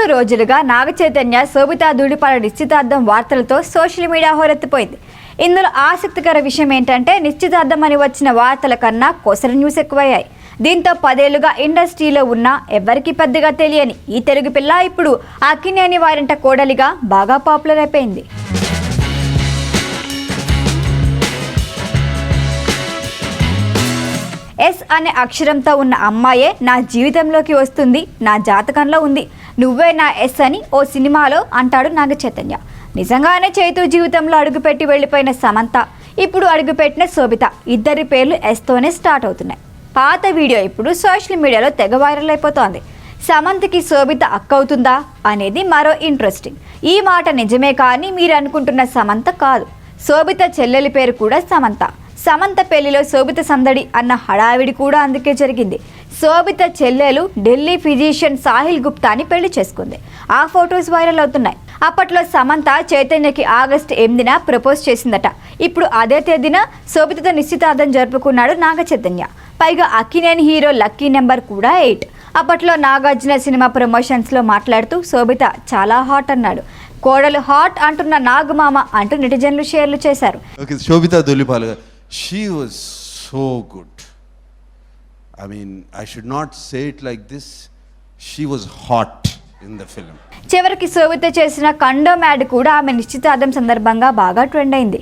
3 రోజులుగా నాగచైతన్య శోభితా ధూళిపాల నిశ్చితార్థం వార్తలతో సోషల్ మీడియా హోరెత్తిపోయింది. ఇందులో ఆసక్తికర విషయం ఏంటంటే నిశ్చితార్థం అని వచ్చిన వార్తల కన్నా కొసర న్యూస్ ఎక్కువయ్యాయి. దీంతో 10 ఏళ్లుగా ఇండస్ట్రీలో ఉన్న ఎవరికి పెద్దగా తెలియని ఈ తెలుగు పిల్ల ఇప్పుడు అక్కినేని వారింట కోడలిగా బాగా పాపులర్ అయిపోయింది. ఎస్ అనే అక్షరంతో ఉన్న అమ్మాయే నా జీవితంలోకి వస్తుంది, నా జాతకంలో ఉంది, నువ్వే నా ఎస్ అని ఓ సినిమాలో అంటాడు నాగచైతన్య. నిజంగానే చైతు జీవితంలో అడుగుపెట్టి వెళ్ళిపోయిన సమంత, ఇప్పుడు అడుగుపెట్టిన శోభిత, ఇద్దరి పేర్లు ఎస్తోనే స్టార్ట్ అవుతున్నాయి. పాత వీడియో ఇప్పుడు సోషల్ మీడియాలో తెగ వైరల్ అయిపోతోంది. సమంతకి శోభిత అక్క అవుతుందా అనేది మరో ఇంట్రెస్టింగ్. ఈ మాట నిజమే కానీ మీరు అనుకుంటున్న సమంత కాదు. శోభిత చెల్లెలి పేరు కూడా సమంత. సమంత పెళ్లిలో శోభిత సందడి అన్న హడావిడి కూడా అందుకే జరిగింది. శోభిత చెల్లెలు ఢిల్లీ ఫిజిషియన్ సాహిల్ గుప్తాని పెళ్లి చేసుకుంది. ఆ ఫొటోస్ వైరల్ అవుతున్నాయి. అప్పట్లో సమంత చైతన్యకి ఆగస్టు 8న ప్రపోజ్ చేసిందట. ఇప్పుడు అదే తేదీన శోభితతో నిశ్చితార్థం జరుపుకున్నాడు నాగచైతన్య. పైగా అక్కినేని హీరో లక్కీ నెంబర్ కూడా 8. అప్పట్లో నాగార్జున సినిమా ప్రమోషన్స్లో మాట్లాడుతూ శోభిత చాలా హాట్ అన్నాడు. కోడలు హాట్ అంటున్న నాగమామ అంటూ నెటిజన్లు షేర్లు చేశారు. Sobhita Dhulipala she was so good. I mean, I should not say it like this. She was hot in the film. చివరికి శోభిత చేసిన కండోమ్ యాడ్ కూడా ఆమె నిశ్చితార్థం సందర్భంగా బాగా ట్రెండ్ అయింది.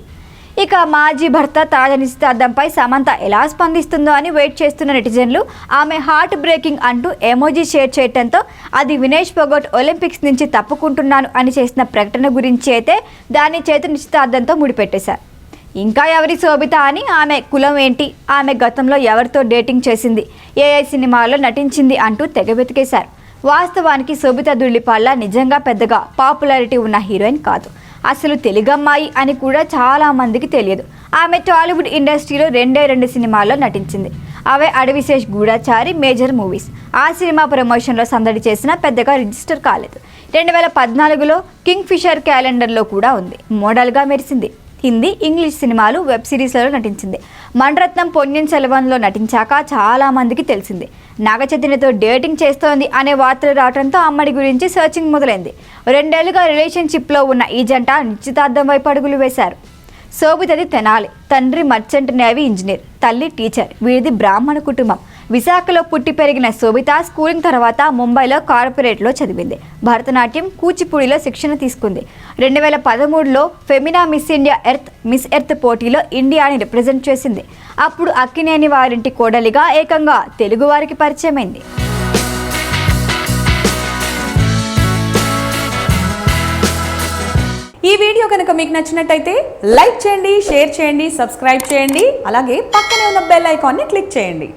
ఇక మాజీ భర్త తాజా నిశ్చితార్థంపై సమంత ఎలా స్పందిస్తుందో అని వెయిట్ చేస్తున్న నెటిజన్లు ఆమె హార్ట్ బ్రేకింగ్ అంటూ ఎమోజీ షేర్ చేయడంతో అది వినేష్ ఫోగట్ ఒలింపిక్స్ నుంచి తప్పుకుంటున్నాను అని చేసిన ప్రకటన గురించి అయితే దాన్ని చైతు నిశ్చితార్థంతో ముడిపెట్టేశారు. ఇంకా ఎవరి శోభిత అని, ఆమె కులం ఏంటి, ఆమె గతంలో ఎవరితో డేటింగ్ చేసింది, ఏ సినిమాలో నటించింది అంటూ తెగ వెతికేశారు. వాస్తవానికి శోభితా ధూళిపాల నిజంగా పెద్దగా పాపులారిటీ ఉన్న హీరోయిన్ కాదు. అసలు తెలుగమ్మాయి అని కూడా చాలా మందికి తెలియదు. ఆమె టాలీవుడ్ ఇండస్ట్రీలో 2 సినిమాల్లో నటించింది. అవే అడవిశేష్, గూఢచారి, మేజర్ మూవీస్. ఆ సినిమా ప్రమోషన్లో సందడి చేసినా పెద్దగా రిజిస్టర్ కాలేదు. 2014లో కింగ్ ఫిషర్ క్యాలెండర్లో కూడా ఉంది. మోడల్గా మెరిసింది. హిందీ, ఇంగ్లీష్ సినిమాలు, వెబ్ సిరీస్లలో నటించింది. మణరత్నం పొన్నియిన్ సెల్వన్లో నటించాక చాలా మందికి తెలిసింది. నాగచైతన్యతో డేటింగ్ చేస్తోంది అనే వార్తలు రావడంతో అమ్మడి గురించి సర్చింగ్ మొదలైంది. 2 ఏళ్లుగా రిలేషన్షిప్లో ఉన్న ఈ జంట నిశ్చితార్థం వైపు అడుగులు వేశారు. శోభితది తెనాలి, తండ్రి మర్చెంట్ నేవీ ఇంజనీర్, తల్లి టీచర్. వీరిది బ్రాహ్మణ కుటుంబం. విశాఖలో పుట్టి పెరిగిన శోభిత స్కూలింగ్ తర్వాత ముంబైలో కార్పొరేట్లో చదివింది. భరతనాట్యం, కూచిపూడిలో శిక్షణ తీసుకుంది. 2013లో Femina Miss India Miss Earth పోటీలో ఇండియాని రిప్రజెంట్ చేసింది. అప్పుడు అక్కినేని వారింటి కోడలిగా ఏకంగా తెలుగు వారికి పరిచయమైంది. ఈ వీడియో కనుక మీకు నచ్చినట్టయితే లైక్ చేయండి, షేర్ చేయండి, సబ్స్క్రైబ్ చేయండి. అలాగే పక్కనే ఉన్న బెల్ ఐకాన్ని క్లిక్ చేయండి.